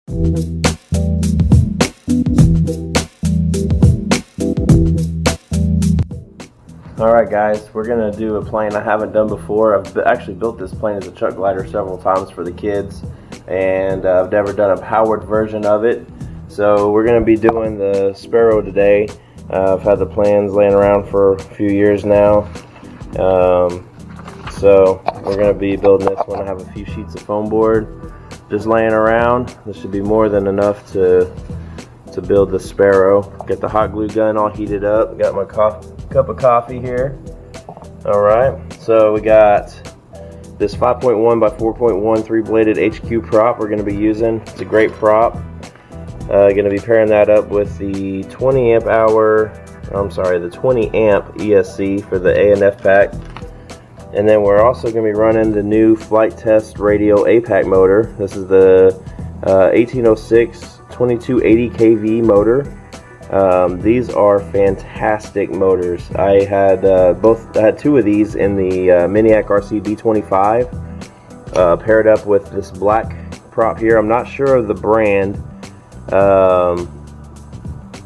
Alright guys, we're going to do a plane I haven't done before. I've actually built this plane as a chuck glider several times for the kids, and I've never done a powered version of it. So we're going to be doing the Sparrow today. I've had the plans laying around for a few years now. So we're going to be building this one. I have a few sheets of foam board just laying around. This should be more than enough to build the Sparrow. Get the hot glue gun all heated up. Got my cup of coffee here. Alright, so we got this 5.1 by 4.1 3-bladed HQ prop we're going to be using. It's a great prop. Going to be pairing that up with the 20 amp ESC for the A&F pack. And then we're also going to be running the new Flite Test Radio APAC motor. This is the 1806 2280 kV motor. These are fantastic motors. I had two of these in the Miniac RC B25 paired up with this black prop here. I'm not sure of the brand.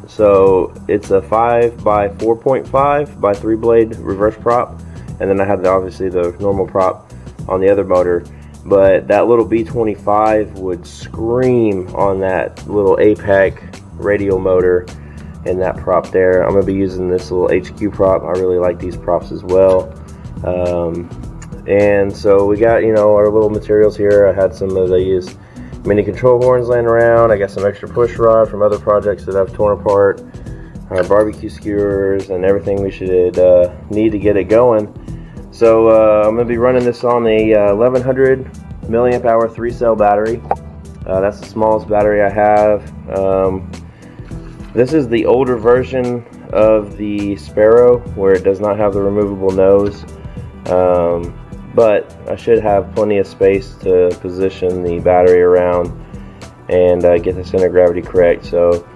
So it's a 5 by 4.5 by 3-blade reverse prop, and then I had obviously the normal prop on the other motor. But that little B25 would scream on that little APAC radio motor and that prop there. I'm going to be using this little HQ prop. I really like these props as well. And so we got, our little materials here. I had some of these mini control horns laying around. I got some extra push rod from other projects that I've torn apart. Our barbecue skewers and everything we should need to get it going. So I'm going to be running this on a 1100 milliamp hour 3-cell battery. That's the smallest battery I have. This is the older version of the Sparrow where it does not have the removable nose, but I should have plenty of space to position the battery around and get the center of gravity correct, so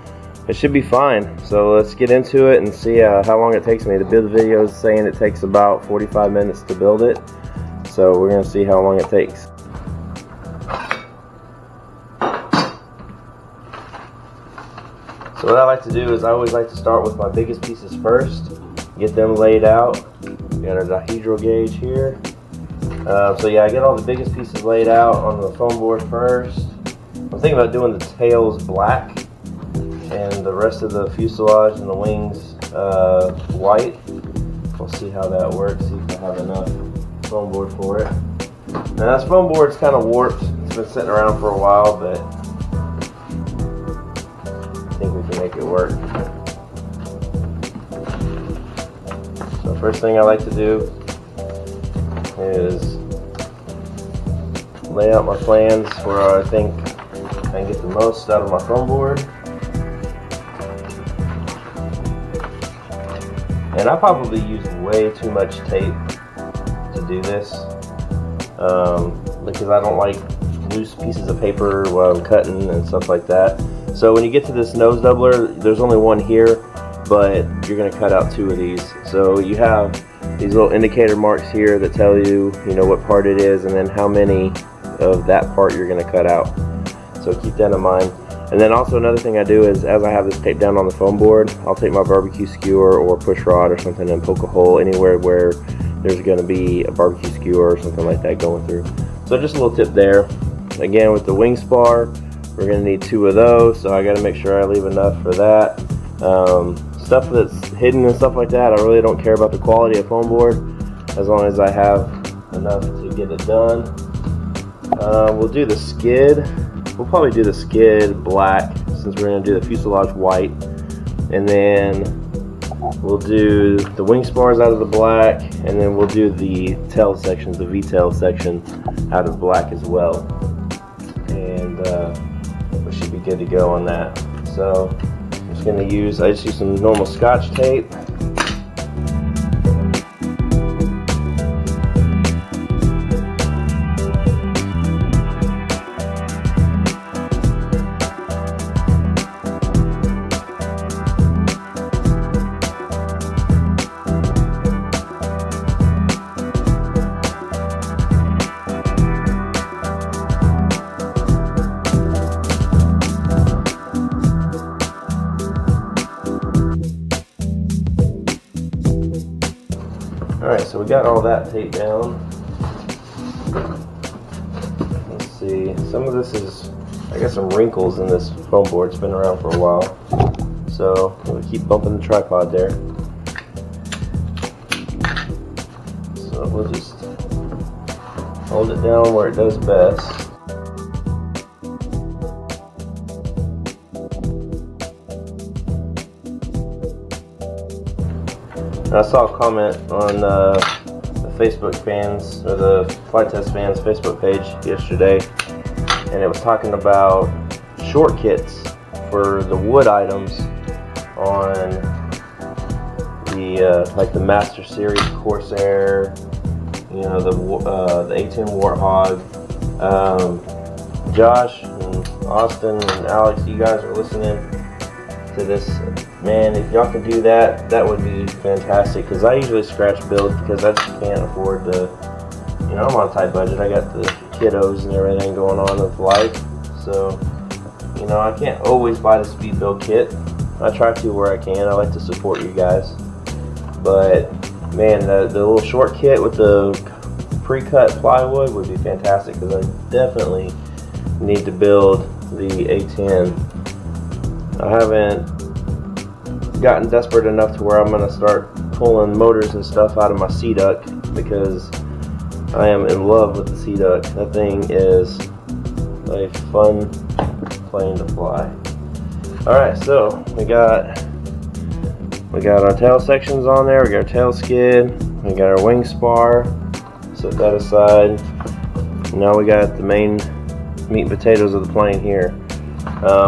it should be fine. So let's get into it and see how long it takes me. The build video is saying it takes about 45 minutes to build it, so we're going to see how long it takes. So what I like to do is I always like to start with my biggest pieces first, get them laid out. We got our dihedral gauge here. So yeah, I get all the biggest pieces laid out on the foam board first. I'm thinking about doing the tails black and the rest of the fuselage and the wings white. We'll see how that works, see if I have enough foam board for it. Now this foam board's kind of warped. It's been sitting around for a while, but I think we can make it work. So first thing I like to do is lay out my plans where I think I can get the most out of my foam board. And I probably used way too much tape to do this because I don't like loose pieces of paper while I'm cutting and stuff like that. So when you get to this nose doubler, there's only one here, but you're going to cut out 2 of these. So you have these little indicator marks here that tell you, what part it is and then how many of that part you're going to cut out. So keep that in mind. And then also another thing I do is, as I have this taped down on the foam board, I'll take my barbecue skewer or push rod or something and poke a hole anywhere where there's going to be a barbecue skewer or something like that going through. So just a little tip there. Again, with the wing spar, we're going to need 2 of those, so I got to make sure I leave enough for that. Stuff that's hidden and stuff like that, I really don't care about the quality of foam board as long as I have enough to get it done. We'll do the skid. We'll probably do the skid black since we're going to do the fuselage white, and then we'll do the wing spars out of the black, and then we'll do the tail sections, the V-tail section, out of black as well. And we should be good to go on that. So I'm just going to use, I just use some normal Scotch tape. we got all that taped down. Let's see, some of this is, I got some wrinkles in this foam board. It's been around for a while, so we'll keep bumping the tripod there. So we'll just hold it down where it does best. I saw a comment on the Facebook fans, or the Flite Test fans Facebook page yesterday, and it was talking about short kits for the wood items on the like the Master Series Corsair, you know, the A10 Warthog. Josh and Austin and Alex, you guys are listening to this. Man, if y'all could do that, that would be fantastic, because I usually scratch build because I just can't afford to, you know, I'm on a tight budget. I got the kiddos and everything going on with life, so, you know, I can't always buy the speed build kit. I try to where I can. I like to support you guys, but man, the little short kit with the pre-cut plywood would be fantastic, because I definitely need to build the A10. I haven't gotten desperate enough to where I'm going to start pulling motors and stuff out of my sea duck, because I am in love with the sea duck. That thing is a fun plane to fly. Alright, so we got our tail sections on there, we got our tail skid, we got our wing spar, set that aside. Now we got the main meat and potatoes of the plane here.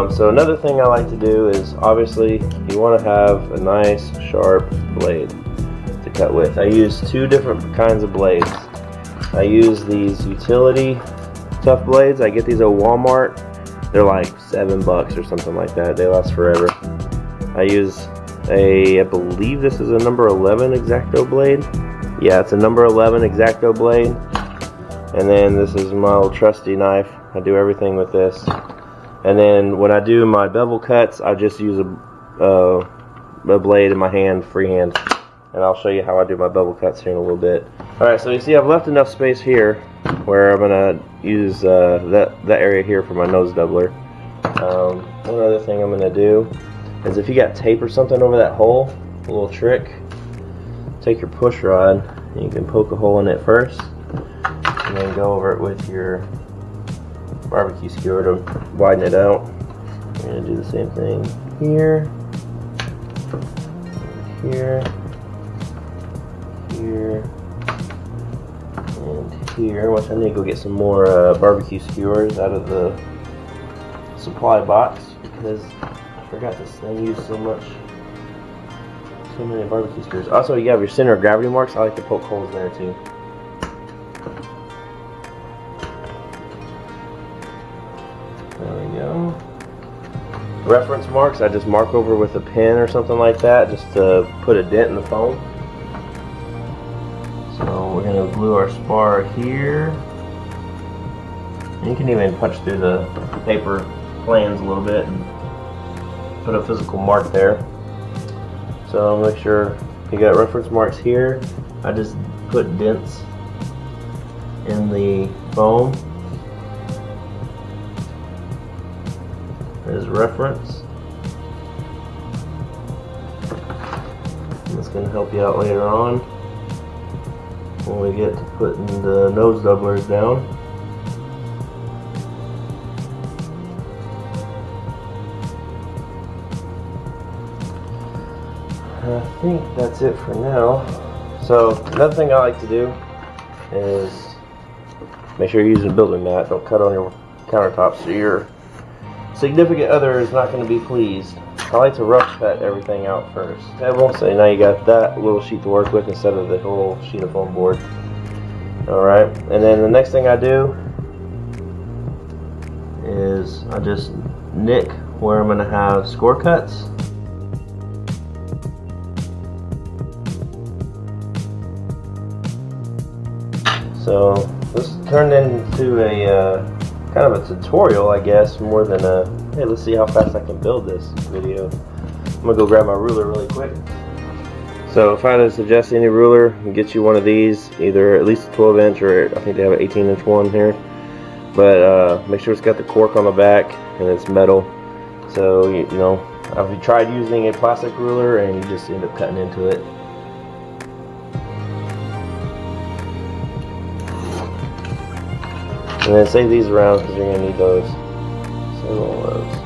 So another thing I like to do is, obviously, you want to have a nice sharp blade to cut with. I use two different kinds of blades. I use these utility tough blades. I get these at Walmart. They're like $7 or something like that. They last forever. I use I believe this is a number 11 X-Acto blade. Yeah, it's a number 11 X-Acto blade. And then this is my old trusty knife. I do everything with this. And then when I do my bevel cuts, I just use a blade in my hand, freehand. And I'll show you how I do my bevel cuts here in a little bit. Alright, so you see I've left enough space here where I'm going to use that area here for my nose doubler. One other thing I'm going to do is, if you got tape or something over that hole, a little trick, take your push rod and you can poke a hole in it first, and then go over it with your barbecue skewer to widen it out. We're going to do the same thing here, here, here, and here. Which I need to go get some more barbecue skewers out of the supply box, because I forgot this thing used so many barbecue skewers. Also, you have your center of gravity marks. I like to poke holes there too. There we go. Reference marks, I just mark over with a pen or something like that, just to put a dent in the foam. So we're going to glue our spar here. And you can even punch through the paper plans a little bit and put a physical mark there. So make sure you got reference marks here. I just put dents in the foam as reference. And it's going to help you out later on when we get to putting the nose doublers down. I think that's it for now. So another thing I like to do is make sure you're using a building mat. Don't cut on your countertops so your significant other is not going to be pleased. I like to rough cut everything out first. So now you got that little sheet to work with instead of the whole sheet of foam board. Alright, and then the next thing I do is I just nick where I'm going to have score cuts. So this turned into a kind of a tutorial, I guess, more than a, hey, let's see how fast I can build this video. I'm gonna go grab my ruler really quick. So if I had to suggest any ruler, get you one of these, either at least a 12-inch or I think they have an 18-inch one here. But make sure it's got the cork on the back and it's metal. So you know, if you tried using a plastic ruler and you just end up cutting into it. And then save these around because you're going to need those. Save all those.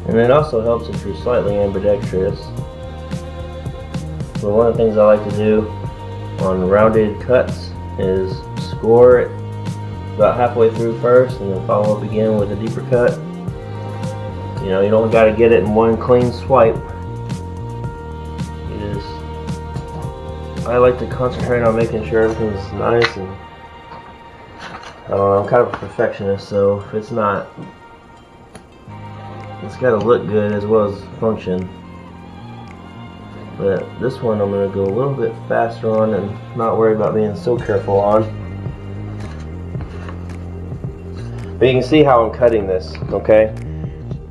And it also helps if you're slightly ambidextrous. But one of the things I like to do on rounded cuts is score it about halfway through first and then follow up again with a deeper cut. You know, you don't got to get it in one clean swipe. I like to concentrate on making sure everything's nice, and I don't know, I'm kind of a perfectionist, so if it's not, it's got to look good as well as function. But this one I'm going to go a little bit faster on and not worry about being so careful on. But you can see how I'm cutting this, okay?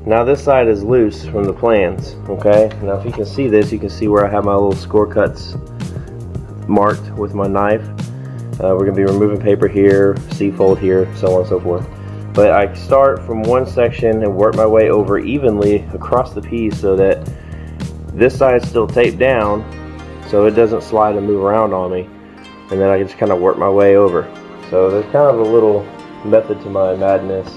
Now this side is loose from the plans, okay? Now if you can see this, you can see where I have my little score cuts marked with my knife. We're going to be removing paper here, C-fold here, so on and so forth. But I start from one section and work my way over evenly across the piece so that this side is still taped down so it doesn't slide and move around on me, and then I can just kind of work my way over. So there's kind of a little method to my madness.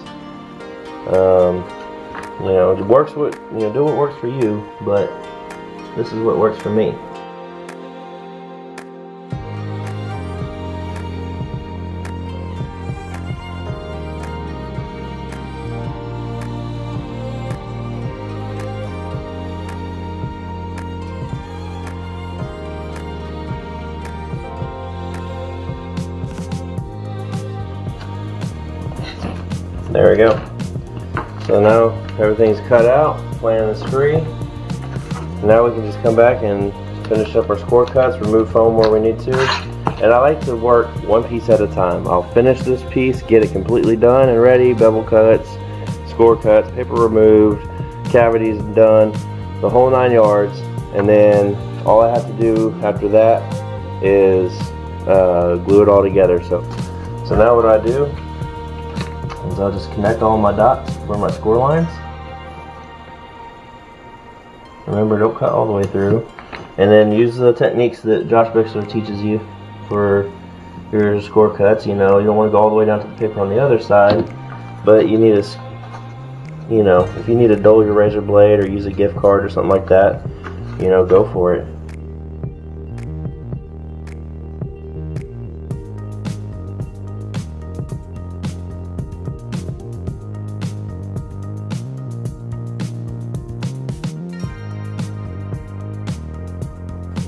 You know, it works what, you know, do what works for you, but this is what works for me. There we go. So now everything's cut out, plan is free. Now we can just come back and finish up our score cuts, remove foam where we need to. And I like to work one piece at a time. I'll finish this piece, get it completely done and ready, bevel cuts, score cuts, paper removed, cavities done, the whole 9 yards. And then all I have to do after that is glue it all together. So now what I do is I'll just connect all my dots for my score lines. Remember, don't cut all the way through. And then use the techniques that Josh Bixler teaches you for your score cuts. You know, you don't want to go all the way down to the paper on the other side, but you need to, you know, if you need to dull your razor blade or use a gift card or something like that, you know, go for it.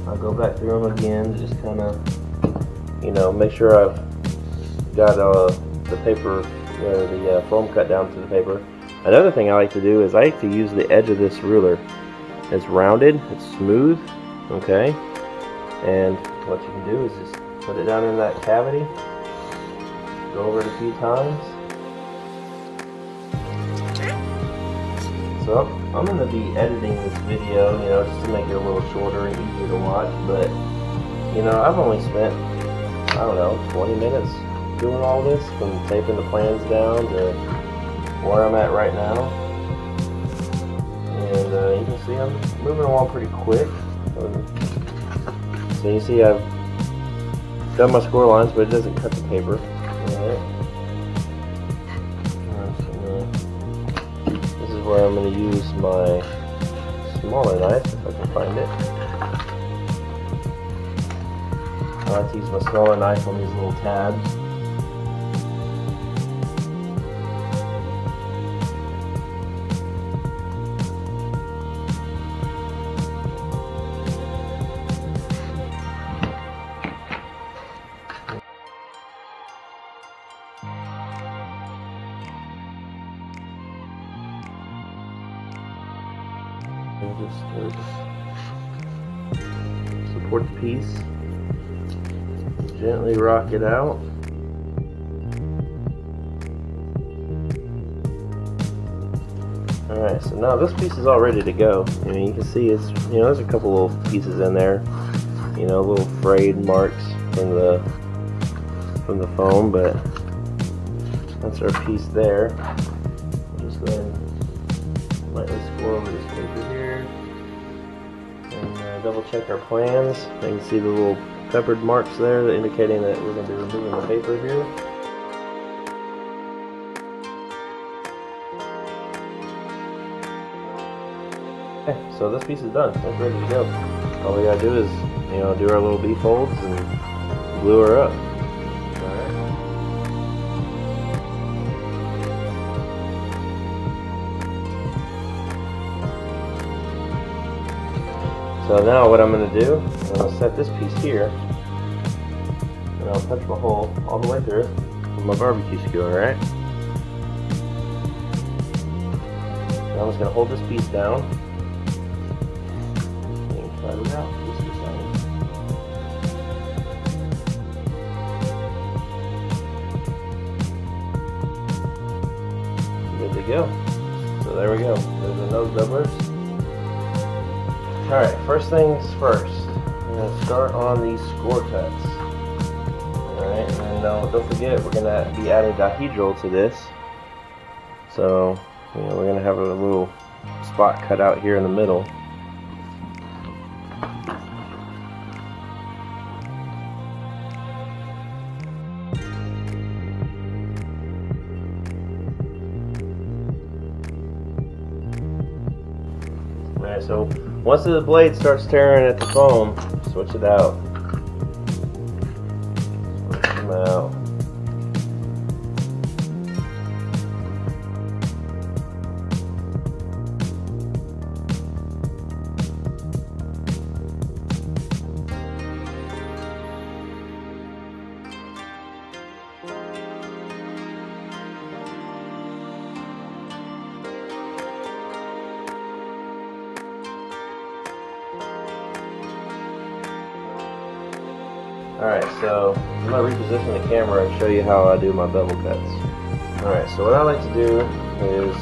I'll go back through them again, just kind of, you know, make sure I've got the paper, the foam cut down to the paper. Another thing I like to do is I like to use the edge of this ruler. It's rounded, it's smooth, okay? And what you can do is just put it down in that cavity, go over it a few times. So I'm going to be editing this video, you know, just to make it a little shorter and easier to watch, but, you know, I've only spent, I don't know, 20 minutes doing all this, from taping the plans down to where I'm at right now. And you can see I'm moving along pretty quick. So you see I've done my score lines, but it doesn't cut the paper. This is where I'm going to use my smaller knife, if I can find it. I like to use my smaller knife on these little tabs. And just support the piece. Gently rock it out. Alright, so now this piece is all ready to go. I mean, you can see it's, you know, there's a couple little pieces in there, you know, little frayed marks from the foam, but that's our piece there. We'll just go ahead and lightly score over this paper here, and double check our plans. You can see the little peppered marks there, indicating that we're going to be removing the paper here. Okay, so this piece is done. It's ready to go. All we gotta do is, you know, do our little B folds and glue her up. Alright. So now what I'm gonna do, I'm gonna set this piece here, and I'll punch my hole all the way through with my barbecue skewer, alright? Now I'm just gonna hold this piece down. It out just a second. Good to go. So there we go. There's the nose doublers. Alright, first things first. We're going to start on these score cuts. Alright, and then don't forget we're going to be adding dihedral to this. So, you know, we're going to have a little spot cut out here in the middle. Alright, so once the blade starts tearing at the foam, switch it out. Switch them out. Alright, so I'm going to reposition the camera and show you how I do my bevel cuts. Alright, so what I like to do is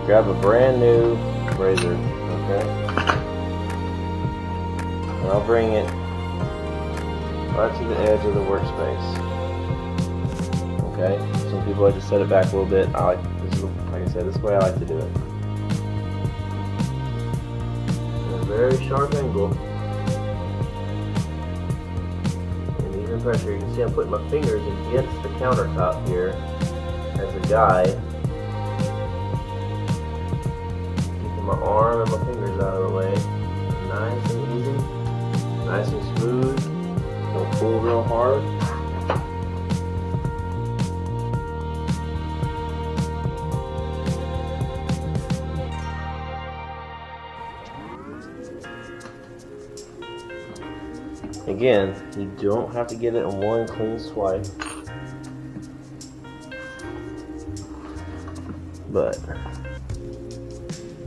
grab a brand new razor, okay? And I'll bring it right to the edge of the workspace. Okay? Some people like to set it back a little bit. Like I said, this is the way I like to do it. At a very sharp angle. Pressure. You can see I'm putting my fingers against the countertop here as a guide, keeping my arm and my fingers out of the way. Nice and easy, nice and smooth. Don't pull real hard. Again, you don't have to get it in one clean swipe, but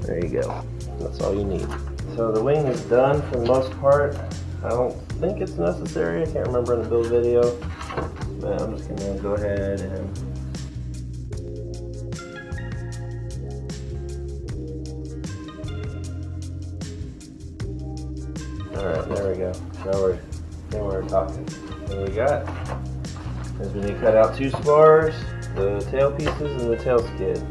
there you go. That's all you need. So the wing is done for the most part. I don't think it's necessary. I can't remember in the build video, but I'm just going to go ahead and alright, there we go. Now we're talking. What we got is we need to cut out 2 spars, the tail pieces, and the tail skid.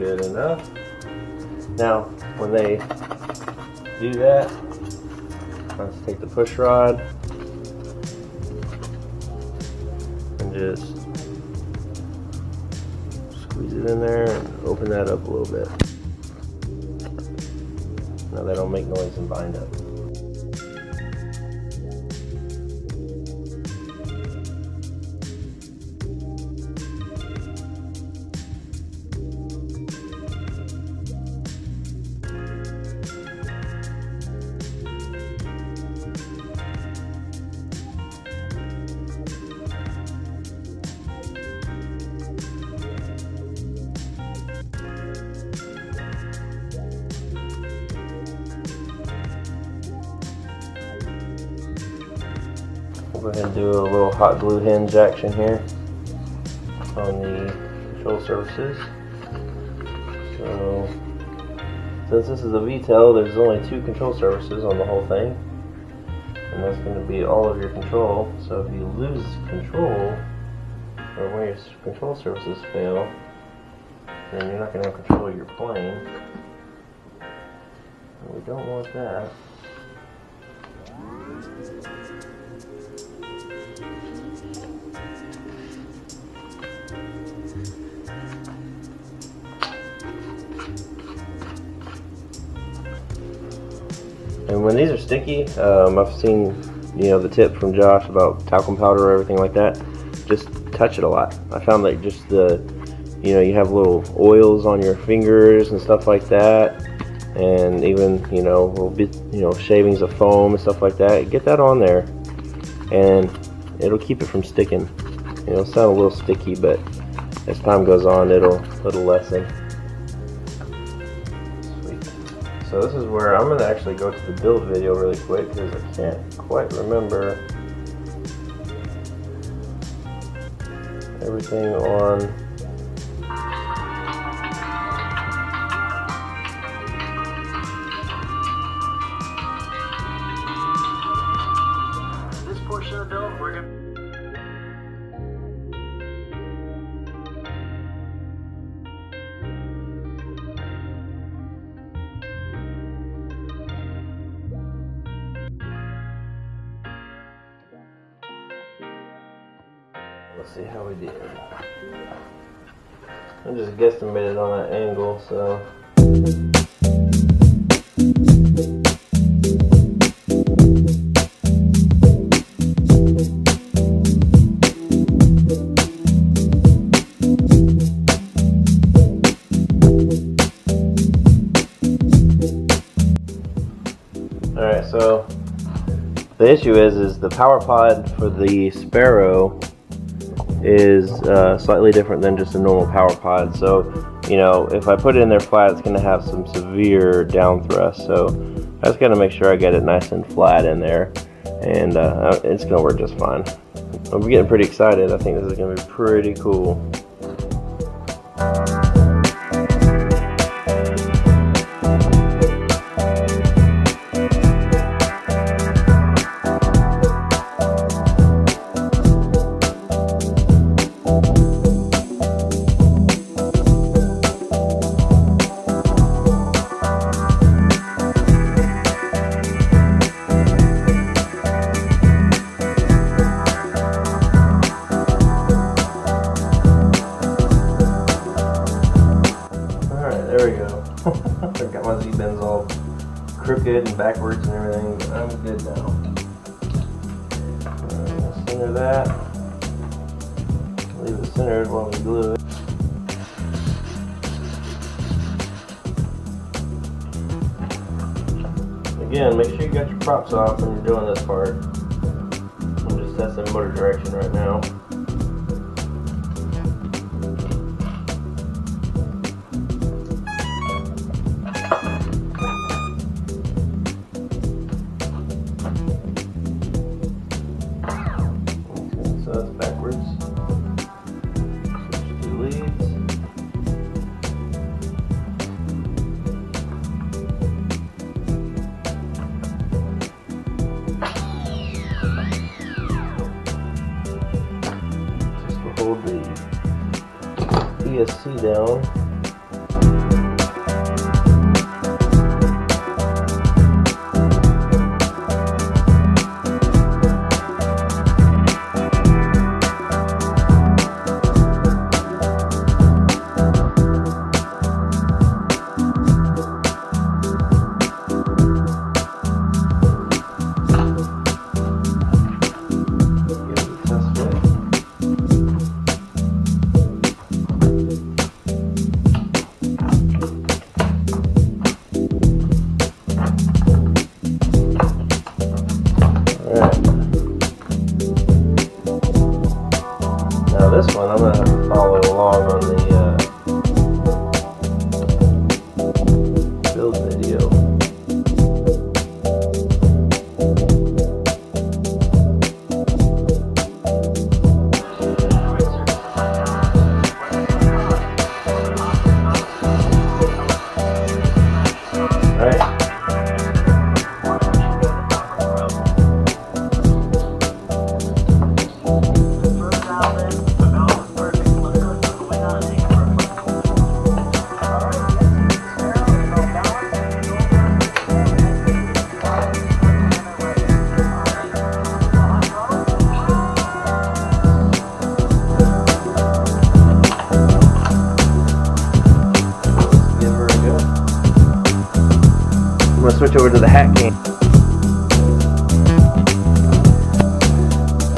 Good enough. Now, when they do that, let's take the push rod and just squeeze it in there and open that up a little bit. Now that'll make noise and bind up. Go ahead and do a little hot glue hinge action here on the control surfaces. So since this is a V-tail, there's only 2 control surfaces on the whole thing, and that's going to be all of your control. So if you lose control, or when your control surfaces fail, then you're not going to have control of your plane. And we don't want that. And when these are sticky, I've seen, the tip from Josh about talcum powder or everything like that. Just touch it a lot. I found that just you have little oils on your fingers and stuff like that, and even little bit, shavings of foam and stuff like that. Get that on there, and it'll keep it from sticking. It'll sound a little sticky, but as time goes on, it'll lessen. So this is where I'm going to actually go to the build video really quick, because I can't quite remember everything on this portion of the build. We're going to let's see how we did. I just guesstimated on that angle, so. Alright, so the issue is the power pod for the Sparrow is slightly different than just a normal power pod. So if I put it in there flat, it's going to have some severe down thrust, so I just got to make sure I get it nice and flat in there, and it's going to work just fine. I'm getting pretty excited. I think this is going to be pretty cool. There we go. I've got my Z-bends all crooked and backwards and everything, but I'm good now. Alright, center that. Leave it centered while we glue it. Again, make sure you got your props off when you're doing this part. I'm just testing motor direction right now. So that's backwards. Switch to leads. Just to hold the ESC down. switch over to the hat cam.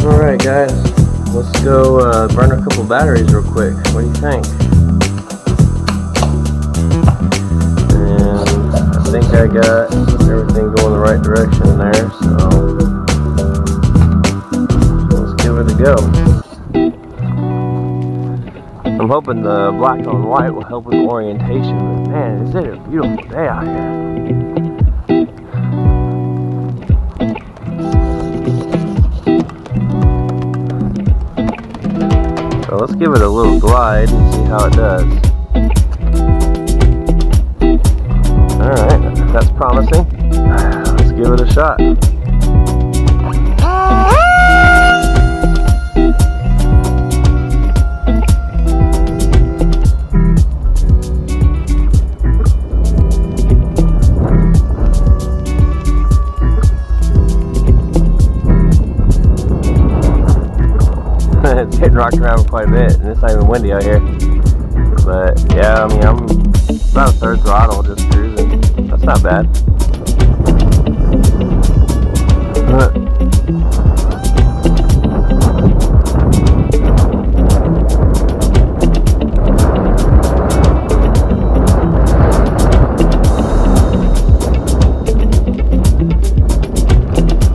Alright guys, let's go burn a couple batteries real quick. What do you think? And I think I got everything going the right direction there, so let's give it a go. I'm hoping the black on white will help with orientation, but man, is it a beautiful day out here. So let's give it a little glide and see how it does. Alright, that's promising. Let's give it a shot. It's getting rocked around quite a bit, and it's not even windy out here. But yeah, I mean, I'm about a third throttle just cruising. That's not bad.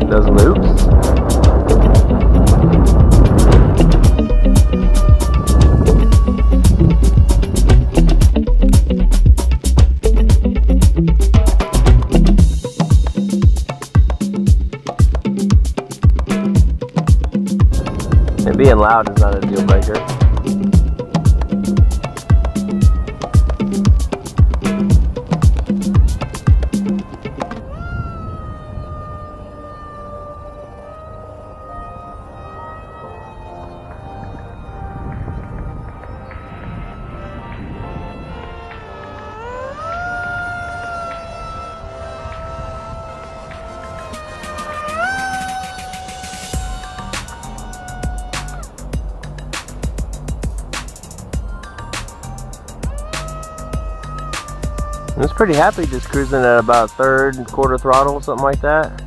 Those loops. And being loud is not a deal breaker. I was pretty happy just cruising at about third and quarter throttle, something like that.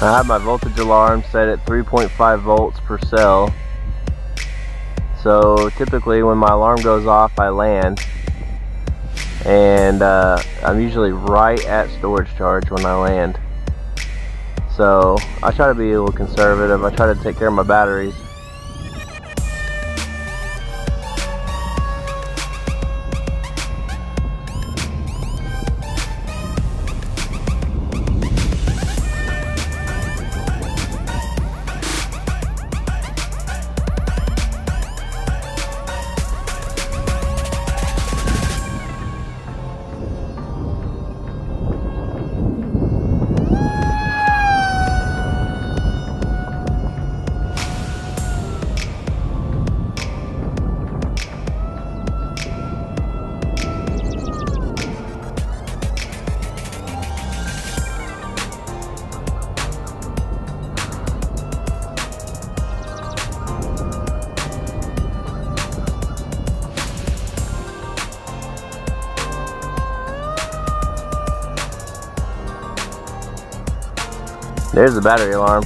I have my voltage alarm set at 3.5 volts per cell. So typically when my alarm goes off, I land. And I'm usually right at storage charge when I land. So I try to be a little conservative. I try to take care of my batteries. There's the battery alarm.